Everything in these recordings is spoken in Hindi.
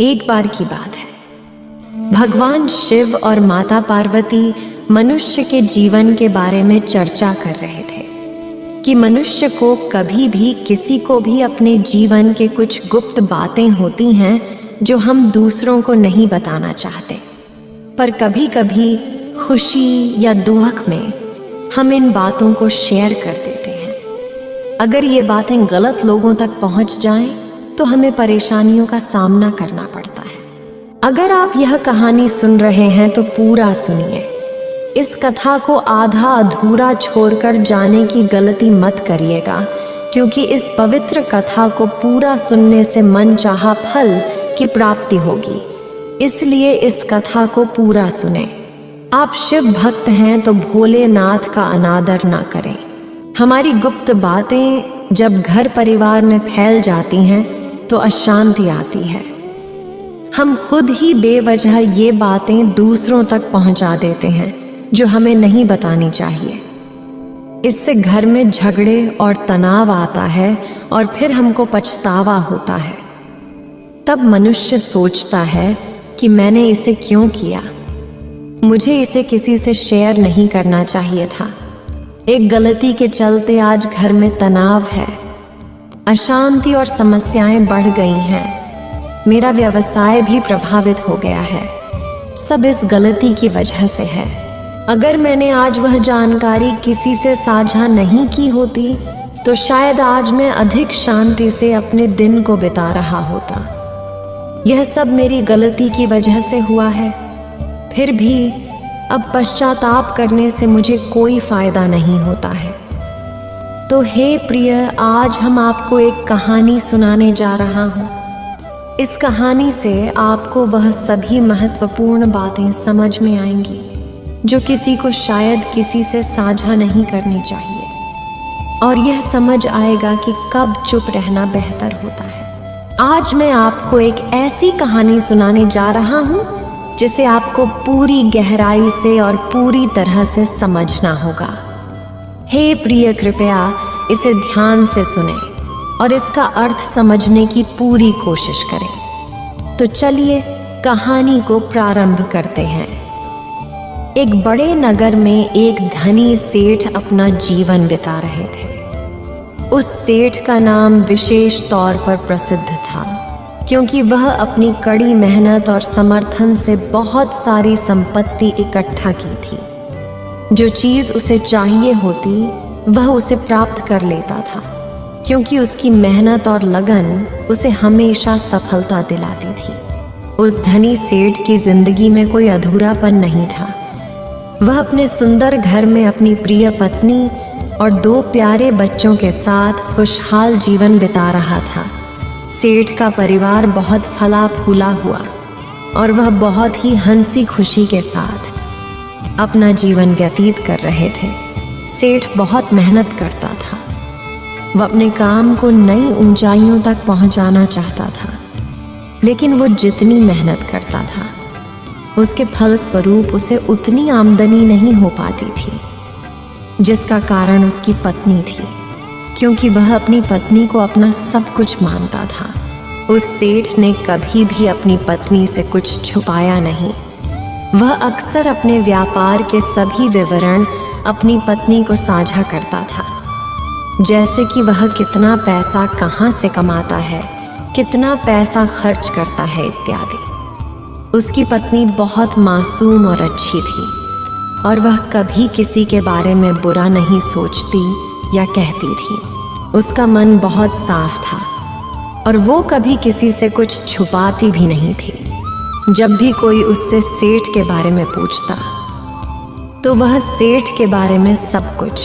एक बार की बात है, भगवान शिव और माता पार्वती मनुष्य के जीवन के बारे में चर्चा कर रहे थे कि मनुष्य को कभी भी किसी को भी अपने जीवन के कुछ गुप्त बातें होती हैं जो हम दूसरों को नहीं बताना चाहते, पर कभी कभी खुशी या दुख में हम इन बातों को शेयर कर देते हैं। अगर ये बातें गलत लोगों तक पहुंच जाएं, तो हमें परेशानियों का सामना करना पड़ता है। अगर आप यह कहानी सुन रहे हैं तो पूरा सुनिए। इस कथा को आधा अधूरा छोड़कर जाने की गलती मत करिएगा, क्योंकि इस पवित्र कथा को पूरा सुनने से मनचाहा फल की प्राप्ति होगी। इसलिए इस कथा को पूरा सुने। आप शिव भक्त हैं तो भोलेनाथ का अनादर ना करें। हमारी गुप्त बातें जब घर परिवार में फैल जाती हैं तो अशांति आती है। हम खुद ही बेवजह ये बातें दूसरों तक पहुंचा देते हैं जो हमें नहीं बतानी चाहिए। इससे घर में झगड़े और तनाव आता है और फिर हमको पछतावा होता है। तब मनुष्य सोचता है कि मैंने इसे क्यों किया, मुझे इसे किसी से शेयर नहीं करना चाहिए था। एक गलती के चलते आज घर में तनाव है, अशांति और समस्याएं बढ़ गई हैं। मेरा व्यवसाय भी प्रभावित हो गया है। सब इस गलती की वजह से है। अगर मैंने आज वह जानकारी किसी से साझा नहीं की होती तो शायद आज मैं अधिक शांति से अपने दिन को बिता रहा होता। यह सब मेरी गलती की वजह से हुआ है। फिर भी अब पश्चाताप करने से मुझे कोई फायदा नहीं होता है। तो हे प्रिय, आज हम आपको एक कहानी सुनाने जा रहा हूँ। इस कहानी से आपको वह सभी महत्वपूर्ण बातें समझ में आएंगी जो किसी को शायद किसी से साझा नहीं करनी चाहिए, और यह समझ आएगा कि कब चुप रहना बेहतर होता है। आज मैं आपको एक ऐसी कहानी सुनाने जा रहा हूँ जिसे आपको पूरी गहराई से और पूरी तरह से समझना होगा। हे प्रिय, कृपया इसे ध्यान से सुने और इसका अर्थ समझने की पूरी कोशिश करें। तो चलिए कहानी को प्रारंभ करते हैं। एक बड़े नगर में एक धनी सेठ अपना जीवन बिता रहे थे। उस सेठ का नाम विशेष तौर पर प्रसिद्ध था, क्योंकि वह अपनी कड़ी मेहनत और समर्थन से बहुत सारी संपत्ति इकट्ठा की थी। जो चीज़ उसे चाहिए होती वह उसे प्राप्त कर लेता था, क्योंकि उसकी मेहनत और लगन उसे हमेशा सफलता दिलाती थी। उस धनी सेठ की जिंदगी में कोई अधूरापन नहीं था। वह अपने सुंदर घर में अपनी प्रिय पत्नी और 2 प्यारे बच्चों के साथ खुशहाल जीवन बिता रहा था। सेठ का परिवार बहुत फला फूला हुआ और वह बहुत ही हंसी खुशी के साथ अपना जीवन व्यतीत कर रहे थे। सेठ बहुत मेहनत करता था। वह अपने काम को नई ऊंचाइयों तक पहुंचाना चाहता था, लेकिन वो जितनी मेहनत करता था उसके फलस्वरूप उसे उतनी आमदनी नहीं हो पाती थी, जिसका कारण उसकी पत्नी थी, क्योंकि वह अपनी पत्नी को अपना सब कुछ मानता था। उस सेठ ने कभी भी अपनी पत्नी से कुछ छुपाया नहीं। वह अक्सर अपने व्यापार के सभी विवरण अपनी पत्नी को साझा करता था, जैसे कि वह कितना पैसा कहाँ से कमाता है, कितना पैसा खर्च करता है इत्यादि। उसकी पत्नी बहुत मासूम और अच्छी थी, और वह कभी किसी के बारे में बुरा नहीं सोचती या कहती थी। उसका मन बहुत साफ था और वो कभी किसी से कुछ छुपाती भी नहीं थी। जब भी कोई उससे सेठ के बारे में पूछता तो वह सेठ के बारे में सब कुछ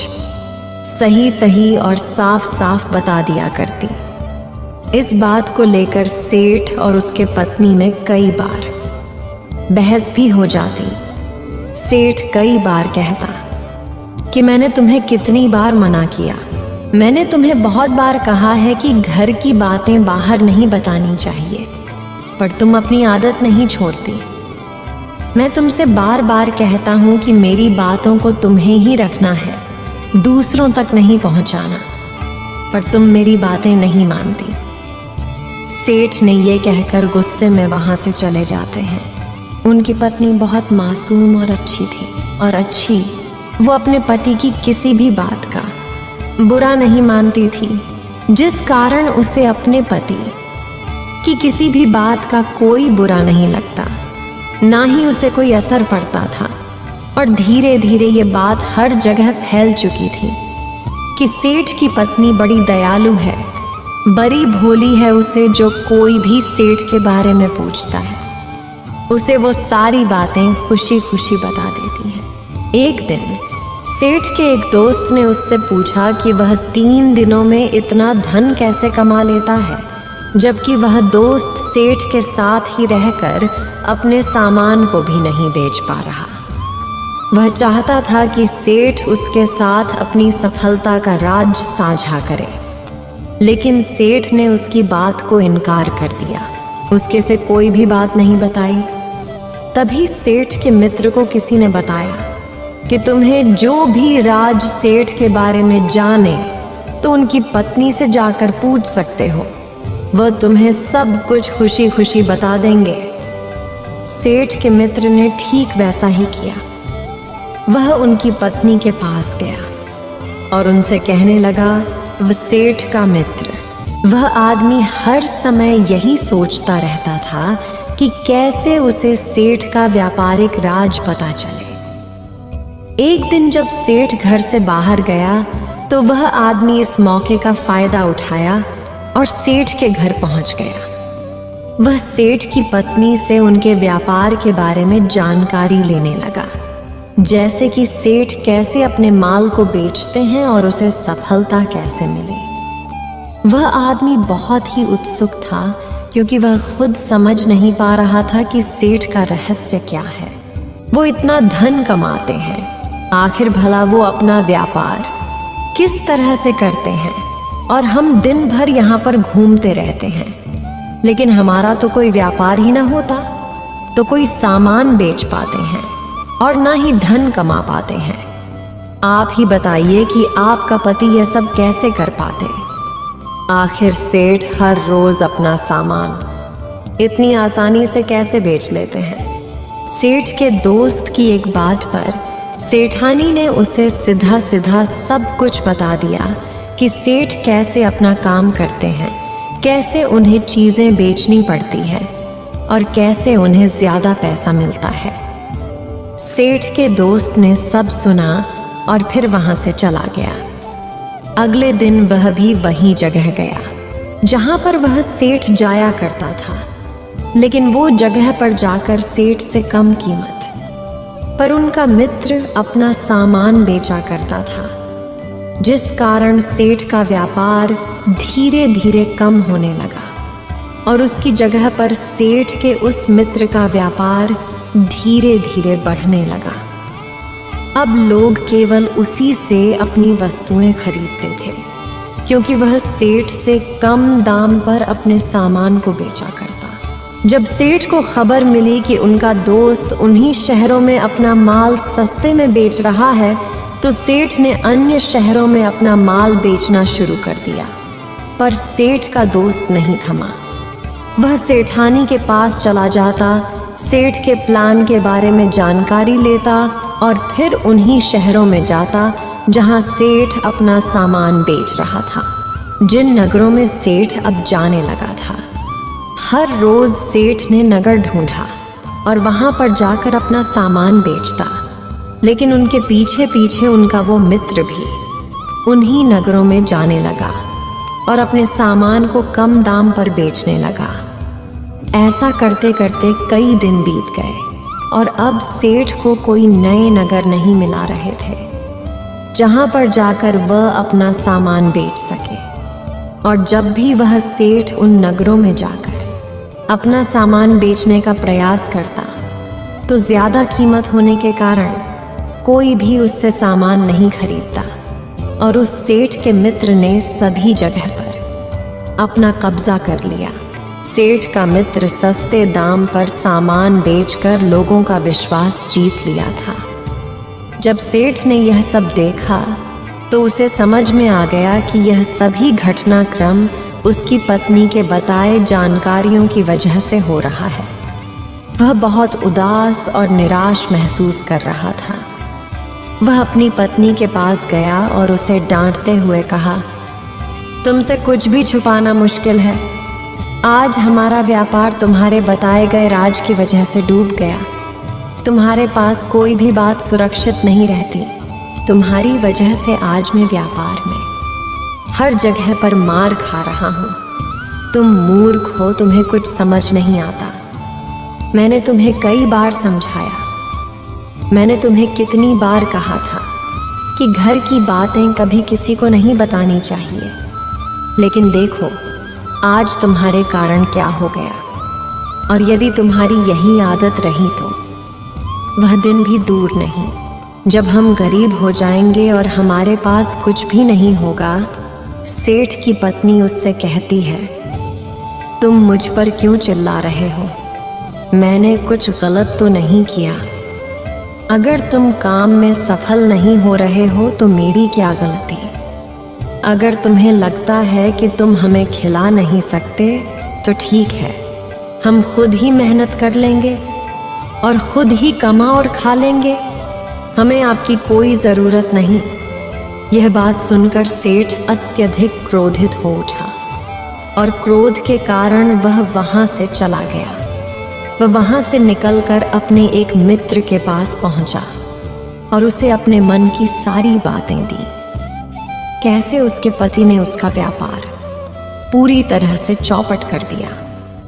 सही सही और साफ साफ बता दिया करती। इस बात को लेकर सेठ और उसके पत्नी में कई बार बहस भी हो जाती। सेठ कई बार कहता कि मैंने तुम्हें कितनी बार मना किया, मैंने तुम्हें बहुत बार कहा है कि घर की बातें बाहर नहीं बतानी चाहिए, पर तुम अपनी आदत नहीं छोड़ती। मैं तुमसे बार बार कहता हूँ कि मेरी बातों को तुम्हें ही रखना है, दूसरों तक नहीं पहुँचाना, पर तुम मेरी बातें नहीं मानती। सेठ ने ये कहकर गुस्से में वहां से चले जाते हैं। उनकी पत्नी बहुत मासूम और अच्छी थी, और अच्छी वो अपने पति की किसी भी बात का बुरा नहीं मानती थी, जिस कारण उसे अपने पति की किसी भी बात का कोई बुरा नहीं लगता, ना ही उसे कोई असर पड़ता था। और धीरे धीरे ये बात हर जगह फैल चुकी थी कि सेठ की पत्नी बड़ी दयालु है, बड़ी भोली है। उसे जो कोई भी सेठ के बारे में पूछता है, उसे वो सारी बातें खुशी खुशी बता देती है। एक दिन सेठ के एक दोस्त ने उससे पूछा कि वह 3 दिनों में इतना धन कैसे कमा लेता है, जबकि वह दोस्त सेठ के साथ ही रहकर अपने सामान को भी नहीं बेच पा रहा। वह चाहता था कि सेठ उसके साथ अपनी सफलता का राज साझा करे, लेकिन सेठ ने उसकी बात को इनकार कर दिया, उसके से कोई भी बात नहीं बताई। तभी सेठ के मित्र को किसी ने बताया कि तुम्हें जो भी राज सेठ के बारे में जाने तो उनकी पत्नी से जाकर पूछ सकते हो, वह तुम्हें सब कुछ खुशी खुशी बता देंगे। सेठ के मित्र ने ठीक वैसा ही किया। वह उनकी पत्नी के पास गया और उनसे कहने लगा, वह सेठ का मित्र, वह आदमी हर समय यही सोचता रहता था कि कैसे उसे सेठ का व्यापारिक राज पता चले। एक दिन जब सेठ घर से बाहर गया तो वह आदमी इस मौके का फायदा उठाया और सेठ के घर पहुंच गया। वह सेठ की पत्नी से उनके व्यापार के बारे में जानकारी लेने लगा, जैसे कि सेठ कैसे अपने माल को बेचते हैं और उसे सफलता कैसे मिले। वह आदमी बहुत ही उत्सुक था, क्योंकि वह खुद समझ नहीं पा रहा था कि सेठ का रहस्य क्या है। वो इतना धन कमाते हैं, आखिर भला वो अपना व्यापार किस तरह से करते हैं, और हम दिन भर यहाँ पर घूमते रहते हैं, लेकिन हमारा तो कोई व्यापार ही ना होता, तो कोई सामान बेच पाते हैं और ना ही धन कमा पाते हैं। आप ही बताइए कि आपका पति यह सब कैसे कर पाते। आखिर सेठ हर रोज अपना सामान इतनी आसानी से कैसे बेच लेते हैं। सेठ के दोस्त की एक बात पर सेठानी ने उसे सीधा सीधा सब कुछ बता दिया कि सेठ कैसे अपना काम करते हैं, कैसे उन्हें चीजें बेचनी पड़ती है और कैसे उन्हें ज्यादा पैसा मिलता है। सेठ के दोस्त ने सब सुना और फिर वहां से चला गया। अगले दिन वह भी वही जगह गया जहां पर वह सेठ जाया करता था, लेकिन वो जगह पर जाकर सेठ से कम कीमत पर उनका मित्र अपना सामान बेचा करता था, जिस कारण सेठ का व्यापार धीरे धीरे कम होने लगा और उसकी जगह पर सेठ के उस मित्र का व्यापार धीरे धीरे बढ़ने लगा। अब लोग केवल उसी से अपनी वस्तुएं खरीदते थे, क्योंकि वह सेठ से कम दाम पर अपने सामान को बेचा करता। जब सेठ को खबर मिली कि उनका दोस्त उन्हीं शहरों में अपना माल सस्ते में बेच रहा है, तो सेठ ने अन्य शहरों में अपना माल बेचना शुरू कर दिया। पर सेठ का दोस्त नहीं थमा। वह सेठानी के पास चला जाता, सेठ के प्लान के बारे में जानकारी लेता और फिर उन्हीं शहरों में जाता जहां सेठ अपना सामान बेच रहा था, जिन नगरों में सेठ अब जाने लगा था। हर रोज सेठ ने नगर ढूंढा और वहां पर जाकर अपना सामान बेचता, लेकिन उनके पीछे पीछे उनका वो मित्र भी उन्हीं नगरों में जाने लगा और अपने सामान को कम दाम पर बेचने लगा। ऐसा करते करते कई दिन बीत गए और अब सेठ को कोई नए नगर नहीं मिला रहे थे जहां पर जाकर वह अपना सामान बेच सके। और जब भी वह सेठ उन नगरों में जाकर अपना सामान बेचने का प्रयास करता, तो ज्यादा कीमत होने के कारण कोई भी उससे सामान नहीं खरीदता और उस सेठ के मित्र ने सभी जगह पर अपना कब्जा कर लिया। सेठ का मित्र सस्ते दाम पर सामान बेचकर लोगों का विश्वास जीत लिया था। जब सेठ ने यह सब देखा तो उसे समझ में आ गया कि यह सभी घटनाक्रम उसकी पत्नी के बताए जानकारियों की वजह से हो रहा है। वह बहुत उदास और निराश महसूस कर रहा था। वह अपनी पत्नी के पास गया और उसे डांटते हुए कहा, तुमसे कुछ भी छुपाना मुश्किल है। आज हमारा व्यापार तुम्हारे बताए गए राज की वजह से डूब गया। तुम्हारे पास कोई भी बात सुरक्षित नहीं रहती। तुम्हारी वजह से आज मैं व्यापार में हर जगह पर मार खा रहा हूँ। तुम मूर्ख हो, तुम्हें कुछ समझ नहीं आता। मैंने तुम्हें कई बार समझाया। मैंने तुम्हें कितनी बार कहा था कि घर की बातें कभी किसी को नहीं बतानी चाहिए। लेकिन देखो आज तुम्हारे कारण क्या हो गया। और यदि तुम्हारी यही आदत रही तो वह दिन भी दूर नहीं जब हम गरीब हो जाएंगे और हमारे पास कुछ भी नहीं होगा। सेठ की पत्नी उससे कहती है, तुम मुझ पर क्यों चिल्ला रहे हो? मैंने कुछ गलत तो नहीं किया। अगर तुम काम में सफल नहीं हो रहे हो तो मेरी क्या गलती? अगर तुम्हें लगता है कि तुम हमें खिला नहीं सकते तो ठीक है, हम खुद ही मेहनत कर लेंगे और खुद ही कमा और खा लेंगे। हमें आपकी कोई ज़रूरत नहीं। यह बात सुनकर सेठ अत्यधिक क्रोधित हो उठा और क्रोध के कारण वह वहां से चला गया। वह वहां से निकलकर अपने एक मित्र के पास पहुंचा और उसे अपने मन की सारी बातें दी। कैसे उसके पति ने उसका व्यापार पूरी तरह से चौपट कर दिया।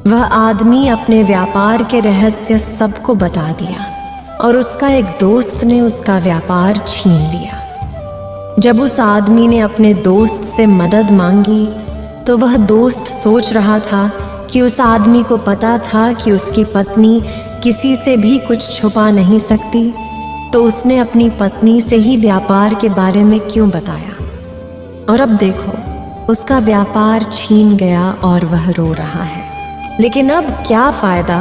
वह आदमी अपने व्यापार के रहस्य सबको बता दिया और उसका एक दोस्त ने उसका व्यापार छीन लिया। जब उस आदमी ने अपने दोस्त से मदद मांगी तो वह दोस्त सोच रहा था कि उस आदमी को पता था कि उसकी पत्नी किसी से भी कुछ छुपा नहीं सकती, तो उसने अपनी पत्नी से ही व्यापार के बारे में क्यों बताया। और अब देखो उसका व्यापार छीन गया और वह रो रहा है। लेकिन अब क्या फायदा।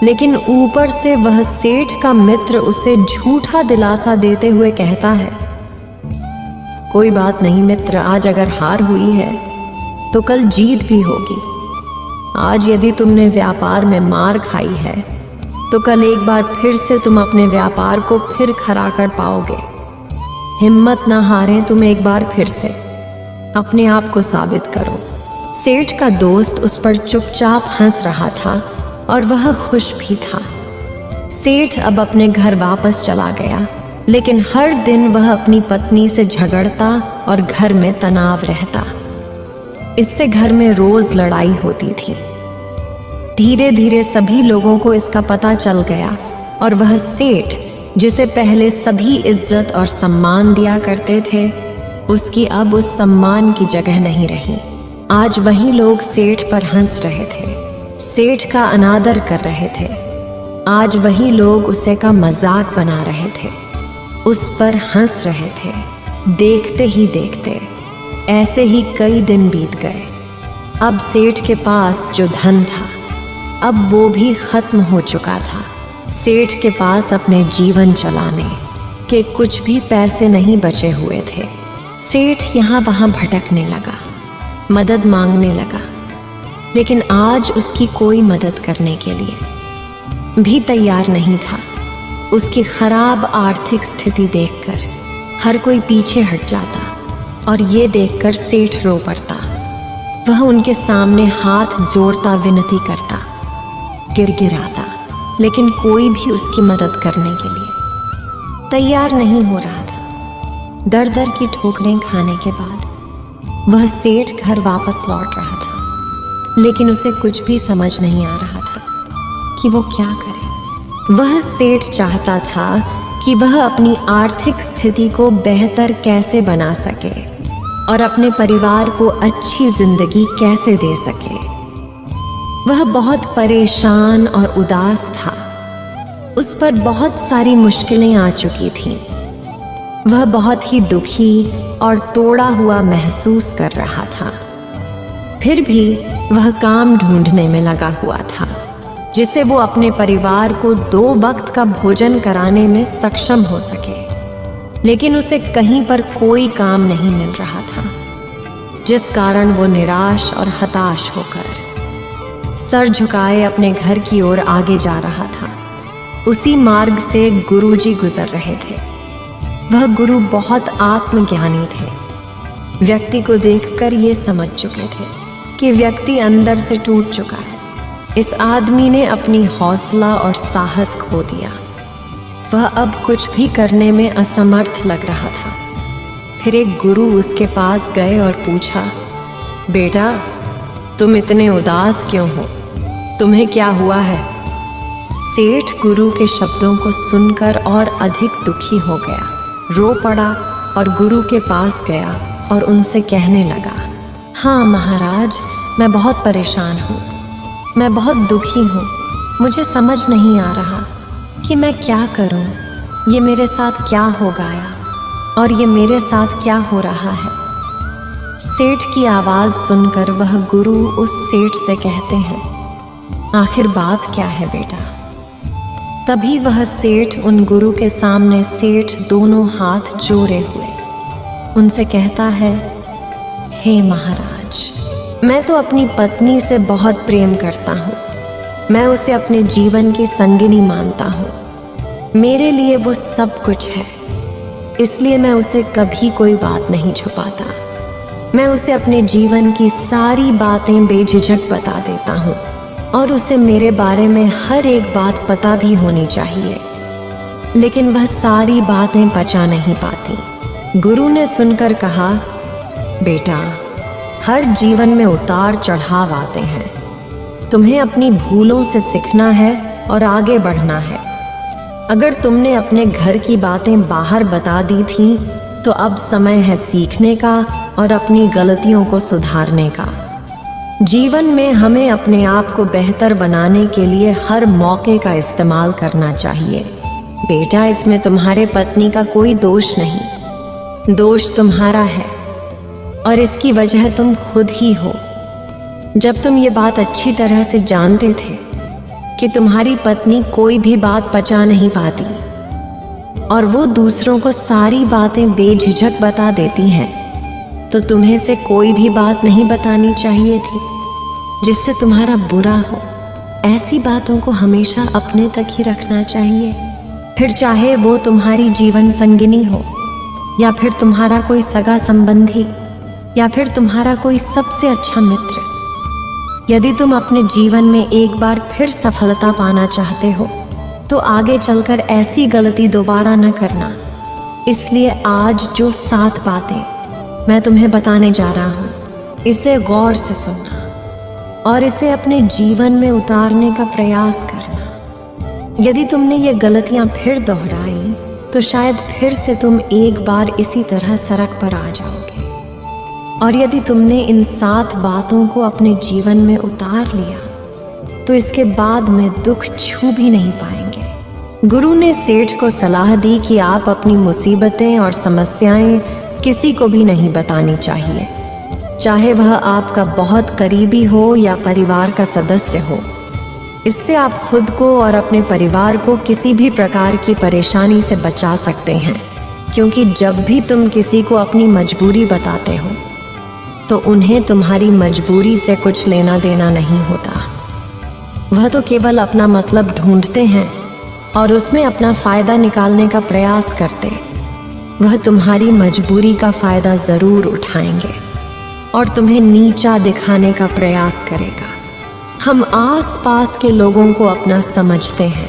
लेकिन ऊपर से वह सेठ का मित्र उसे झूठा दिलासा देते हुए कहता है, कोई बात नहीं मित्र, आज अगर हार हुई है तो कल जीत भी होगी। आज यदि तुमने व्यापार में मार खाई है तो कल एक बार फिर से तुम अपने व्यापार को फिर खड़ा कर पाओगे। हिम्मत ना हारें तुम, एक बार फिर से अपने आप को साबित करो। सेठ का दोस्त उस पर चुपचाप हंस रहा था और वह खुश भी था। सेठ अब अपने घर वापस चला गया, लेकिन हर दिन वह अपनी पत्नी से झगड़ता और घर में तनाव रहता। इससे घर में रोज लड़ाई होती थी। धीरे धीरे सभी लोगों को इसका पता चल गया और वह सेठ जिसे पहले सभी इज्जत और सम्मान दिया करते थे, उसकी अब उस सम्मान की जगह नहीं रही। आज वही लोग सेठ पर हंस रहे थे, सेठ का अनादर कर रहे थे। आज वही लोग उसे का मजाक बना रहे थे, उस पर हंस रहे थे। देखते ही देखते ऐसे ही कई दिन बीत गए। अब सेठ के पास जो धन था अब वो भी खत्म हो चुका था। सेठ के पास अपने जीवन चलाने के कुछ भी पैसे नहीं बचे हुए थे। सेठ यहाँ वहाँ भटकने लगा, मदद मांगने लगा, लेकिन आज उसकी कोई मदद करने के लिए भी तैयार नहीं था। उसकी खराब आर्थिक स्थिति देखकर हर कोई पीछे हट जाता और ये देखकर सेठ रो पड़ता। वह उनके सामने हाथ जोड़ता विनती करता, गिड़गिड़ाता, लेकिन कोई भी उसकी मदद करने के लिए तैयार नहीं हो रहा था। दर दर की ठोकरें खाने के बाद वह सेठ घर वापस लौट रहा था, लेकिन उसे कुछ भी समझ नहीं आ रहा था कि वो क्या करे। वह सेठ चाहता था कि वह अपनी आर्थिक स्थिति को बेहतर कैसे बना सके और अपने परिवार को अच्छी जिंदगी कैसे दे सके। वह बहुत परेशान और उदास था। उस पर बहुत सारी मुश्किलें आ चुकी थीं। वह बहुत ही दुखी और तोड़ा हुआ महसूस कर रहा था। फिर भी वह काम ढूंढने में लगा हुआ था जिससे वो अपने परिवार को 2 वक्त का भोजन कराने में सक्षम हो सके, लेकिन उसे कहीं पर कोई काम नहीं मिल रहा था। जिस कारण वो निराश और हताश होकर सर झुकाए अपने घर की ओर आगे जा रहा था। उसी मार्ग से गुरुजी गुजर रहे थे। वह गुरु बहुत आत्मज्ञानी थे। व्यक्ति को देखकर ये समझ चुके थे कि व्यक्ति अंदर से टूट चुका है। इस आदमी ने अपनी हौसला और साहस खो दिया। वह अब कुछ भी करने में असमर्थ लग रहा था। फिर एक गुरु उसके पास गए और पूछा, बेटा, तुम इतने उदास क्यों हो? तुम्हें क्या हुआ है? सेठ गुरु के शब्दों को सुनकर और अधिक दुखी हो गया, रो पड़ा और गुरु के पास गया और उनसे कहने लगा, हाँ महाराज, मैं बहुत परेशान हूँ, मैं बहुत दुखी हूँ। मुझे समझ नहीं आ रहा कि मैं क्या करूँ। ये मेरे साथ क्या हो गया और ये मेरे साथ क्या हो रहा है। सेठ की आवाज़ सुनकर वह गुरु उस सेठ से कहते हैं, आखिर बात क्या है बेटा? तभी वह सेठ उन गुरु के सामने सेठ दोनों हाथ जोड़े हुए उनसे कहता है, हे महाराज, मैं तो अपनी पत्नी से बहुत प्रेम करता हूँ। मैं उसे अपने जीवन की संगिनी मानता हूँ। मेरे लिए वो सब कुछ है, इसलिए मैं उसे कभी कोई बात नहीं छुपाता। मैं उसे अपने जीवन की सारी बातें बेझिझक बता देता हूँ और उसे मेरे बारे में हर एक बात पता भी होनी चाहिए, लेकिन वह सारी बातें पचा नहीं पाती। गुरु ने सुनकर कहा, बेटा, हर जीवन में उतार चढ़ाव आते हैं। तुम्हें अपनी भूलों से सीखना है और आगे बढ़ना है। अगर तुमने अपने घर की बातें बाहर बता दी थीं, तो अब समय है सीखने का और अपनी गलतियों को सुधारने का। जीवन में हमें अपने आप को बेहतर बनाने के लिए हर मौके का इस्तेमाल करना चाहिए। बेटा, इसमें तुम्हारे पत्नी का कोई दोष नहीं, दोष तुम्हारा है और इसकी वजह तुम खुद ही हो। जब तुम ये बात अच्छी तरह से जानते थे कि तुम्हारी पत्नी कोई भी बात पचा नहीं पाती और वो दूसरों को सारी बातें बेझिझक बता देती हैं, तो तुम्हें से कोई भी बात नहीं बतानी चाहिए थी जिससे तुम्हारा बुरा हो। ऐसी बातों को हमेशा अपने तक ही रखना चाहिए, फिर चाहे वो तुम्हारी जीवन संगिनी हो या फिर तुम्हारा कोई सगा संबंधी या फिर तुम्हारा कोई सबसे अच्छा मित्र। यदि तुम अपने जीवन में एक बार फिर सफलता पाना चाहते हो, तो आगे चलकर ऐसी गलती दोबारा न करना। इसलिए आज जो 7 बातें मैं तुम्हें बताने जा रहा हूँ, इसे गौर से सुनना और इसे अपने जीवन में उतारने का प्रयास करना। यदि तुमने ये गलतियाँ फिर दोहराई, तो शायद फिर से तुम एक बार इसी तरह सड़क पर आ जाओगे। और यदि तुमने इन 7 बातों को अपने जीवन में उतार लिया, तो इसके बाद में दुख छू भी नहीं पाएंगे। गुरु ने सेठ को सलाह दी कि आप अपनी मुसीबतें और समस्याएं किसी को भी नहीं बतानी चाहिए, चाहे वह आपका बहुत करीबी हो या परिवार का सदस्य हो। इससे आप खुद को और अपने परिवार को किसी भी प्रकार की परेशानी से बचा सकते हैं, क्योंकि जब भी तुम किसी को अपनी मजबूरी बताते हो, तो उन्हें तुम्हारी मजबूरी से कुछ लेना देना नहीं होता। वह तो केवल अपना मतलब ढूंढते हैं और उसमें अपना फ़ायदा निकालने का प्रयास करते। वह तुम्हारी मजबूरी का फ़ायदा ज़रूर उठाएंगे और तुम्हें नीचा दिखाने का प्रयास करेगा। हम आस-पास के लोगों को अपना समझते हैं,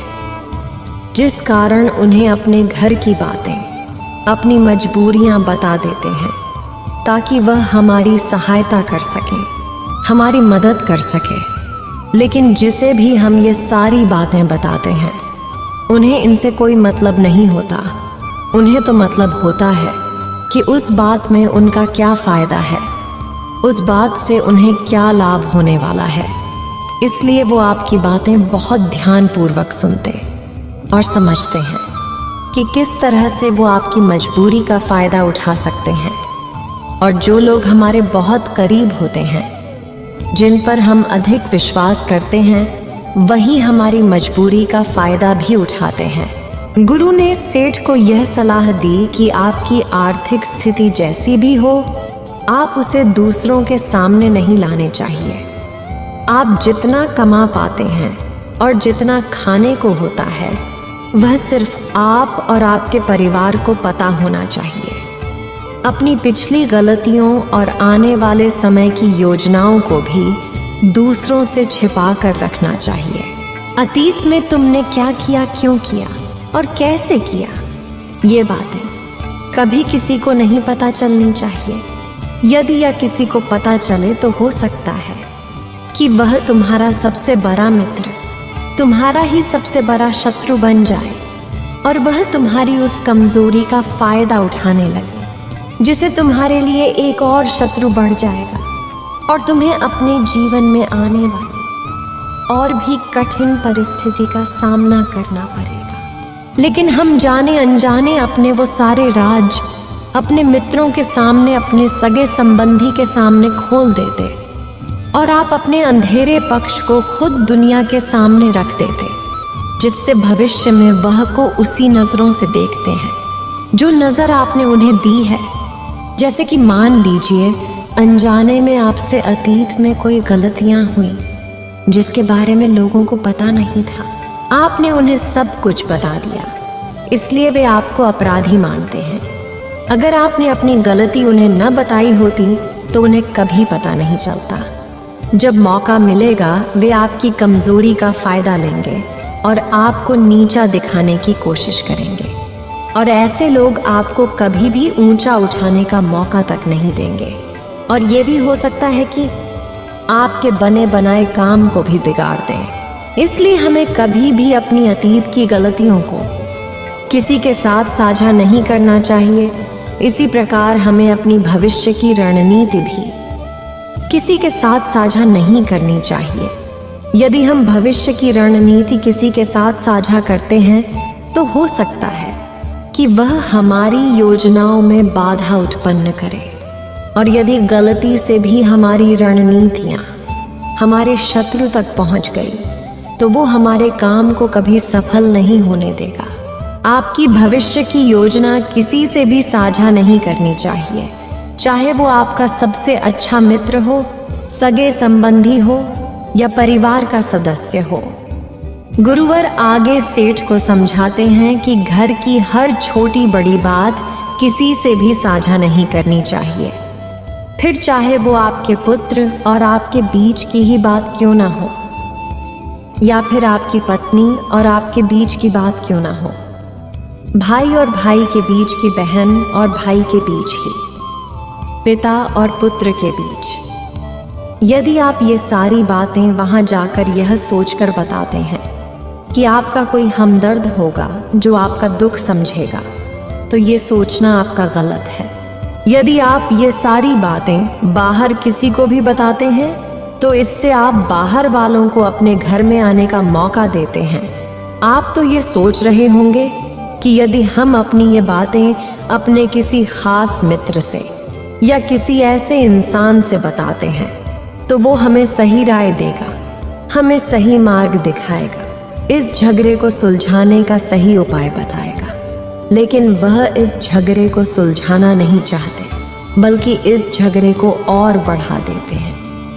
जिस कारण उन्हें अपने घर की बातें, अपनी मजबूरियां बता देते हैं, ताकि वह हमारी सहायता कर सके, हमारी मदद कर सके। लेकिन जिसे भी हम ये सारी बातें बताते हैं, उन्हें इनसे कोई मतलब नहीं होता। उन्हें तो मतलब होता है कि उस बात में उनका क्या फ़ायदा है, उस बात से उन्हें क्या लाभ होने वाला है। इसलिए वो आपकी बातें बहुत ध्यानपूर्वक सुनते और समझते हैं कि किस तरह से वो आपकी मजबूरी का फ़ायदा उठा सकते हैं। और जो लोग हमारे बहुत करीब होते हैं, जिन पर हम अधिक विश्वास करते हैं, वही हमारी मजबूरी का फ़ायदा भी उठाते हैं। गुरु ने सेठ को यह सलाह दी कि आपकी आर्थिक स्थिति जैसी भी हो, आप उसे दूसरों के सामने नहीं लाने चाहिए। आप जितना कमा पाते हैं और जितना खाने को होता है वह सिर्फ आप और आपके परिवार को पता होना चाहिए। अपनी पिछली गलतियों और आने वाले समय की योजनाओं को भी दूसरों से छिपा कर रखना चाहिए। अतीत में तुमने क्या किया, क्यों किया और कैसे किया, ये बातें कभी किसी को नहीं पता चलनी चाहिए। यदि या किसी को पता चले तो हो सकता है कि वह तुम्हारा सबसे बड़ा मित्र, तुम्हारा ही सबसे बड़ा शत्रु बन जाए और वह तुम्हारी उस कमजोरी का फायदा उठाने लगे, जिससे तुम्हारे लिए एक और शत्रु बढ़ जाएगा और तुम्हें अपने जीवन में आने वाली और भी कठिन परिस्थिति का सामना करना पड़ेगा। लेकिन हम जाने अनजाने अपने वो सारे राज अपने मित्रों के सामने, अपने सगे संबंधी के सामने खोल देते और आप अपने अंधेरे पक्ष को खुद दुनिया के सामने रख देते, जिससे भविष्य में वह को उसी नजरों से देखते हैं जो नजर आपने उन्हें दी है। जैसे कि मान लीजिए अनजाने में आपसे अतीत में कोई गलतियां हुई जिसके बारे में लोगों को पता नहीं था, आपने उन्हें सब कुछ बता दिया, इसलिए वे आपको अपराधी मानते हैं। अगर आपने अपनी गलती उन्हें न बताई होती तो उन्हें कभी पता नहीं चलता। जब मौका मिलेगा वे आपकी कमजोरी का फायदा लेंगे और आपको नीचा दिखाने की कोशिश करेंगे, और ऐसे लोग आपको कभी भी ऊंचा उठाने का मौका तक नहीं देंगे। और ये भी हो सकता है कि आपके बने बनाए काम को भी बिगाड़ दें। इसलिए हमें कभी भी अपनी अतीत की गलतियों को किसी के साथ साझा नहीं करना चाहिए। इसी प्रकार हमें अपनी भविष्य की रणनीति भी किसी के साथ साझा नहीं करनी चाहिए। यदि हम भविष्य की रणनीति किसी के साथ साझा करते हैं तो हो सकता है कि वह हमारी योजनाओं में बाधा उत्पन्न करे, और यदि गलती से भी हमारी रणनीतियां हमारे शत्रु तक पहुंच गई तो वो हमारे काम को कभी सफल नहीं होने देगा। आपकी भविष्य की योजना किसी से भी साझा नहीं करनी चाहिए, चाहे वो आपका सबसे अच्छा मित्र हो, सगे संबंधी हो या परिवार का सदस्य हो। गुरुवर आगे सेठ को समझाते हैं कि घर की हर छोटी बड़ी बात किसी से भी साझा नहीं करनी चाहिए, फिर चाहे वो आपके पुत्र और आपके बीच की ही बात क्यों ना हो, या फिर आपकी पत्नी और आपके बीच की बात क्यों ना हो, भाई और भाई के बीच की, बहन और भाई के बीच ही, पिता और पुत्र के बीच। यदि आप ये सारी बातें वहां जाकर यह सोचकर बताते हैं कि आपका कोई हमदर्द होगा जो आपका दुख समझेगा, तो ये सोचना आपका गलत है। यदि आप ये सारी बातें बाहर किसी को भी बताते हैं तो इससे आप बाहर वालों को अपने घर में आने का मौका देते हैं। आप तो ये सोच रहे होंगे कि यदि हम अपनी ये बातें अपने किसी खास मित्र से या किसी ऐसे इंसान से बताते हैं तो वो हमें सही राय देगा, हमें सही मार्ग दिखाएगा, इस झगड़े को सुलझाने का सही उपाय बताएगा। लेकिन वह इस झगड़े को सुलझाना नहीं चाहते, बल्कि इस झगड़े को और बढ़ा देते हैं।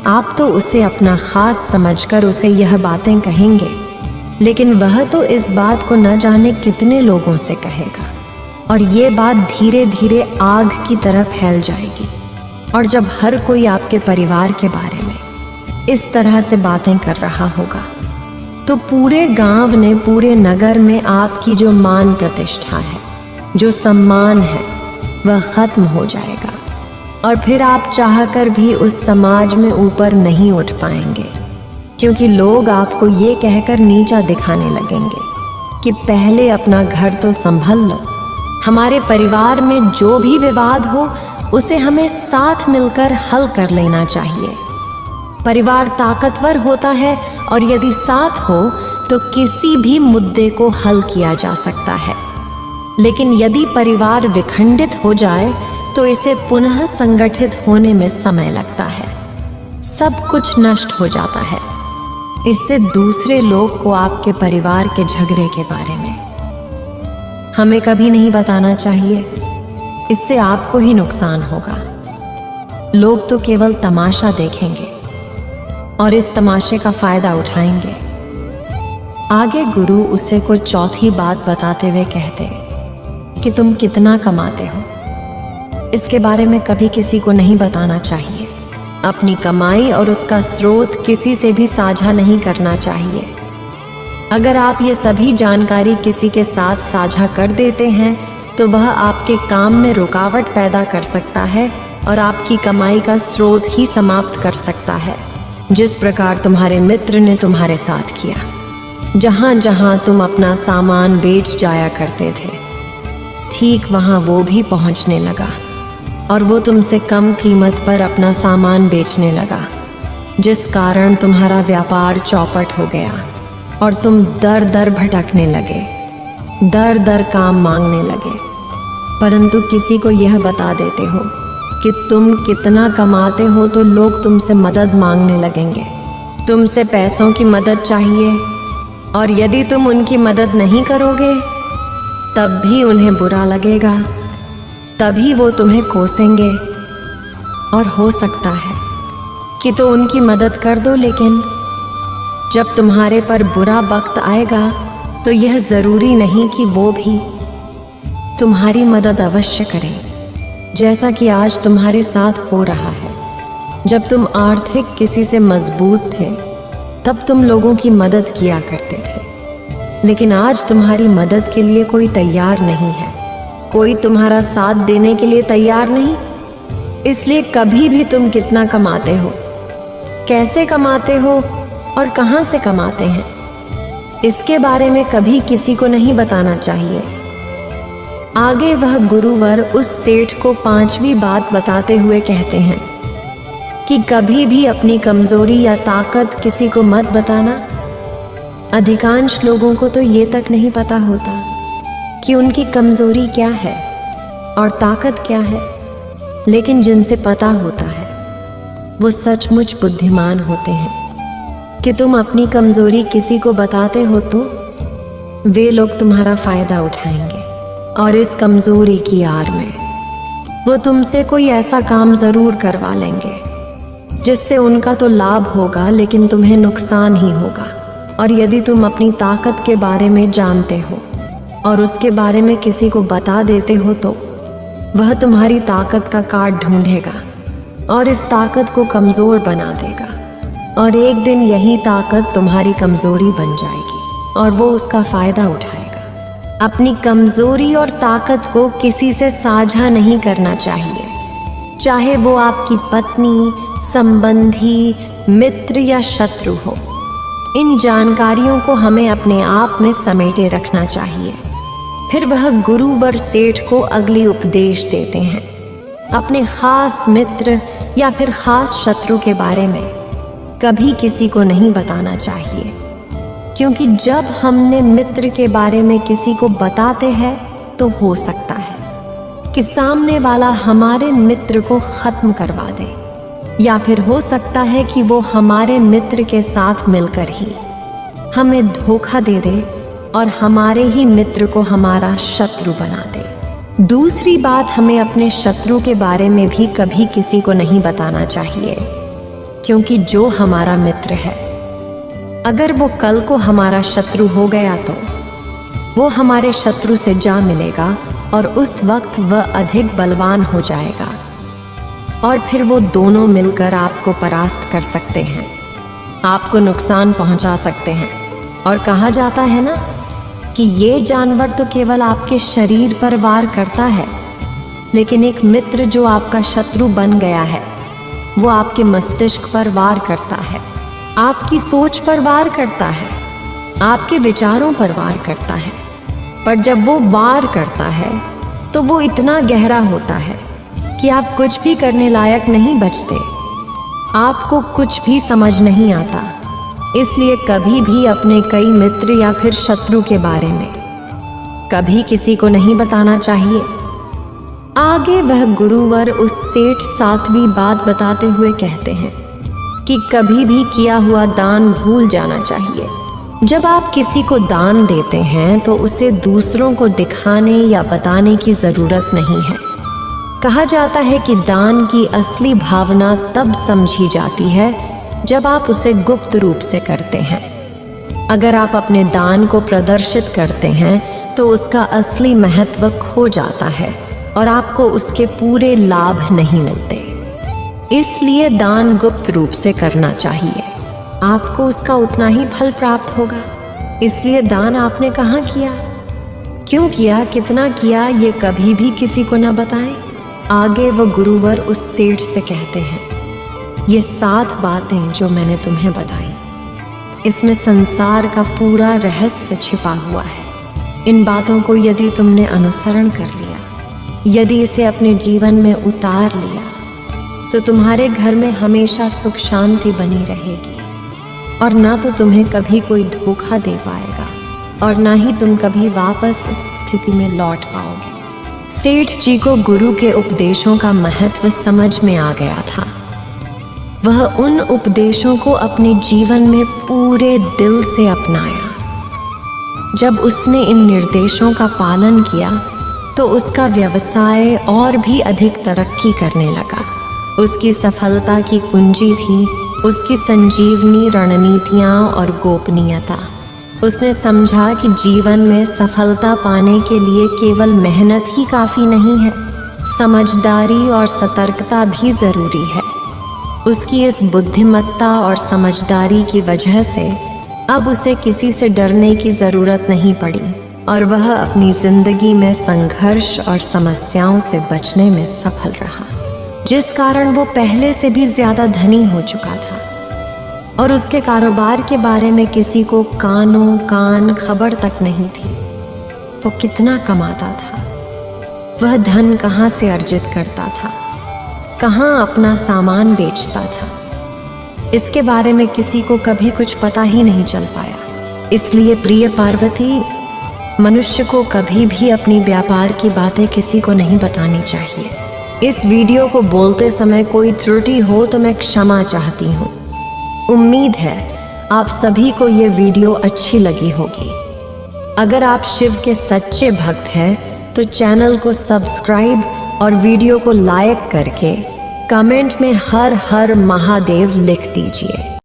आप तो उसे अपना खास समझकर उसे यह बातें कहेंगे, लेकिन वह तो इस बात को न जाने कितने लोगों से कहेगा, और ये बात धीरे धीरे आग की तरह फैल जाएगी। और जब हर कोई आपके परिवार के बारे में इस तरह से बातें कर रहा होगा तो पूरे गांव ने, पूरे नगर में आपकी जो मान प्रतिष्ठा है, जो सम्मान है, वह खत्म हो जाएगा, और फिर आप चाहकर भी उस समाज में ऊपर नहीं उठ पाएंगे, क्योंकि लोग आपको ये कहकर नीचा दिखाने लगेंगे कि पहले अपना घर तो संभल लो। हमारे परिवार में जो भी विवाद हो उसे हमें साथ मिलकर हल कर लेना चाहिए। परिवार ताकतवर होता है और यदि साथ हो तो किसी भी मुद्दे को हल किया जा सकता है, लेकिन यदि परिवार विखंडित हो जाए तो इसे पुनः संगठित होने में समय लगता है, सब कुछ नष्ट हो जाता है। इससे दूसरे लोग को आपके परिवार के झगड़े के बारे में हमें कभी नहीं बताना चाहिए, इससे आपको ही नुकसान होगा। लोग तो केवल तमाशा देखेंगे और इस तमाशे का फायदा उठाएंगे। आगे गुरु उसे को चौथी बात बताते हुए कहते कि तुम कितना कमाते हो, इसके बारे में कभी किसी को नहीं बताना चाहिए। अपनी कमाई और उसका स्रोत किसी से भी साझा नहीं करना चाहिए। अगर आप ये सभी जानकारी किसी के साथ साझा कर देते हैं तो वह आपके काम में रुकावट पैदा कर सकता है और आपकी कमाई का स्रोत ही समाप्त कर सकता है। जिस प्रकार तुम्हारे मित्र ने तुम्हारे साथ किया, जहां जहां तुम अपना सामान बेच जाया करते थे, ठीक वहां वो भी पहुंचने लगा और वो तुमसे कम कीमत पर अपना सामान बेचने लगा, जिस कारण तुम्हारा व्यापार चौपट हो गया और तुम दर दर भटकने लगे, दर दर काम मांगने लगे। परंतु किसी को यह बता देते हो कि तुम कितना कमाते हो तो लोग तुमसे मदद मांगने लगेंगे। तुमसे पैसों की मदद चाहिए और यदि तुम उनकी मदद नहीं करोगे तब भी उन्हें बुरा लगेगा, तभी वो तुम्हें कोसेंगे। और हो सकता है कि तो उनकी मदद कर दो, लेकिन जब तुम्हारे पर बुरा वक्त आएगा तो यह ज़रूरी नहीं कि वो भी तुम्हारी मदद अवश्य करें, जैसा कि आज तुम्हारे साथ हो रहा है। जब तुम आर्थिक किसी से मजबूत थे तब तुम लोगों की मदद किया करते थे, लेकिन आज तुम्हारी मदद के लिए कोई तैयार नहीं है, कोई तुम्हारा साथ देने के लिए तैयार नहीं। इसलिए कभी भी तुम कितना कमाते हो, कैसे कमाते हो और कहाँ से कमाते हैं, इसके बारे में कभी किसी को नहीं बताना चाहिए। आगे वह गुरुवर उस सेठ को पांचवी बात बताते हुए कहते हैं कि कभी भी अपनी कमजोरी या ताकत किसी को मत बताना। अधिकांश लोगों को तो ये तक नहीं पता होता कि उनकी कमजोरी क्या है और ताकत क्या है, लेकिन जिनसे पता होता है वो सचमुच बुद्धिमान होते हैं। कि तुम अपनी कमजोरी किसी को बताते हो तो वे लोग तुम्हारा फायदा उठाएंगे और इस कमजोरी की आड़ में वो तुमसे कोई ऐसा काम जरूर करवा लेंगे जिससे उनका तो लाभ होगा लेकिन तुम्हें नुकसान ही होगा। और यदि तुम अपनी ताकत के बारे में जानते हो और उसके बारे में किसी को बता देते हो तो वह तुम्हारी ताकत का काट ढूंढेगा और इस ताकत को कमजोर बना देगा, और एक दिन यही ताकत तुम्हारी कमजोरी बन जाएगी और वो उसका फायदा उठाएगा। अपनी कमजोरी और ताकत को किसी से साझा नहीं करना चाहिए, चाहे वो आपकी पत्नी, संबंधी, मित्र या शत्रु हो। इन जानकारियों को हमें अपने आप में समेटे रखना चाहिए। फिर वह गुरुवर सेठ को अगली उपदेश देते हैं अपने खास मित्र या फिर खास शत्रु के बारे में कभी किसी को नहीं बताना चाहिए, क्योंकि जब हमने मित्र के बारे में किसी को बताते हैं तो हो सकता है कि सामने वाला हमारे मित्र को खत्म करवा दे, या फिर हो सकता है कि वो हमारे मित्र के साथ मिलकर ही हमें धोखा दे दे और हमारे ही मित्र को हमारा शत्रु बना दे। दूसरी बात, हमें अपने शत्रु के बारे में भी कभी किसी को नहीं बताना चाहिए, क्योंकि जो हमारा मित्र है अगर वो कल को हमारा शत्रु हो गया तो वो हमारे शत्रु से जा मिलेगा और उस वक्त वह अधिक बलवान हो जाएगा और फिर वो दोनों मिलकर आपको परास्त कर सकते हैं, आपको नुकसान पहुंचा सकते हैं। और कहा जाता है ना कि ये जानवर तो केवल आपके शरीर पर वार करता है, लेकिन एक मित्र जो आपका शत्रु बन गया है वो आपके मस्तिष्क पर वार करता है, आपकी सोच पर वार करता है, आपके विचारों पर वार करता है। पर जब वो वार करता है तो वो इतना गहरा होता है कि आप कुछ भी करने लायक नहीं बचते, आपको कुछ भी समझ नहीं आता। इसलिए कभी भी अपने कई मित्र या फिर शत्रु के बारे में कभी किसी को नहीं बताना चाहिए। आगे वह गुरुवर उस सेठ सातवीं बात बताते हुए कहते हैं कि कभी भी किया हुआ दान भूल जाना चाहिए। जब आप किसी को दान देते हैं तो उसे दूसरों को दिखाने या बताने की ज़रूरत नहीं है। कहा जाता है कि दान की असली भावना तब समझी जाती है जब आप उसे गुप्त रूप से करते हैं। अगर आप अपने दान को प्रदर्शित करते हैं तो उसका असली महत्व खो जाता है और आपको उसके पूरे लाभ नहीं मिलते। इसलिए दान गुप्त रूप से करना चाहिए, आपको उसका उतना ही फल प्राप्त होगा। इसलिए दान आपने कहाँ किया, क्यों किया, कितना किया, ये कभी भी किसी को न बताएं। आगे वो गुरुवर उस सेठ से कहते हैं, ये 7 बातें जो मैंने तुम्हें बताई, इसमें संसार का पूरा रहस्य छिपा हुआ है। इन बातों को यदि तुमने अनुसरण कर लिया, यदि इसे अपने जीवन में उतार लिया, तो तुम्हारे घर में हमेशा सुख शांति बनी रहेगी और ना तो तुम्हें कभी कोई धोखा दे पाएगा और ना ही तुम कभी वापस इस स्थिति में लौट पाओगे। सेठ जी को गुरु के उपदेशों का महत्व समझ में आ गया था। वह उन उपदेशों को अपने जीवन में पूरे दिल से अपनाया। जब उसने इन निर्देशों का पालन किया तो उसका व्यवसाय और भी अधिक तरक्की करने लगा। उसकी सफलता की कुंजी थी उसकी संजीवनी रणनीतियाँ और गोपनीयता। उसने समझा कि जीवन में सफलता पाने के लिए केवल मेहनत ही काफ़ी नहीं है, समझदारी और सतर्कता भी ज़रूरी है। उसकी इस बुद्धिमत्ता और समझदारी की वजह से अब उसे किसी से डरने की ज़रूरत नहीं पड़ी और वह अपनी ज़िंदगी में संघर्ष और समस्याओं से बचने में सफल रहा, जिस कारण वो पहले से भी ज़्यादा धनी हो चुका था और उसके कारोबार के बारे में किसी को कानों कान खबर तक नहीं थी। वो कितना कमाता था, वह धन कहाँ से अर्जित करता था, कहाँ अपना सामान बेचता था, इसके बारे में किसी को कभी कुछ पता ही नहीं चल पाया। इसलिए प्रिय पार्वती, मनुष्य को कभी भी अपनी व्यापार की बातें किसी को नहीं बतानी चाहिए। इस वीडियो को बोलते समय कोई त्रुटि हो तो मैं क्षमा चाहती हूँ। उम्मीद है आप सभी को ये वीडियो अच्छी लगी होगी। अगर आप शिव के सच्चे भक्त हैं तो चैनल को सब्सक्राइब और वीडियो को लाइक करके कमेंट में हर हर महादेव लिख दीजिए।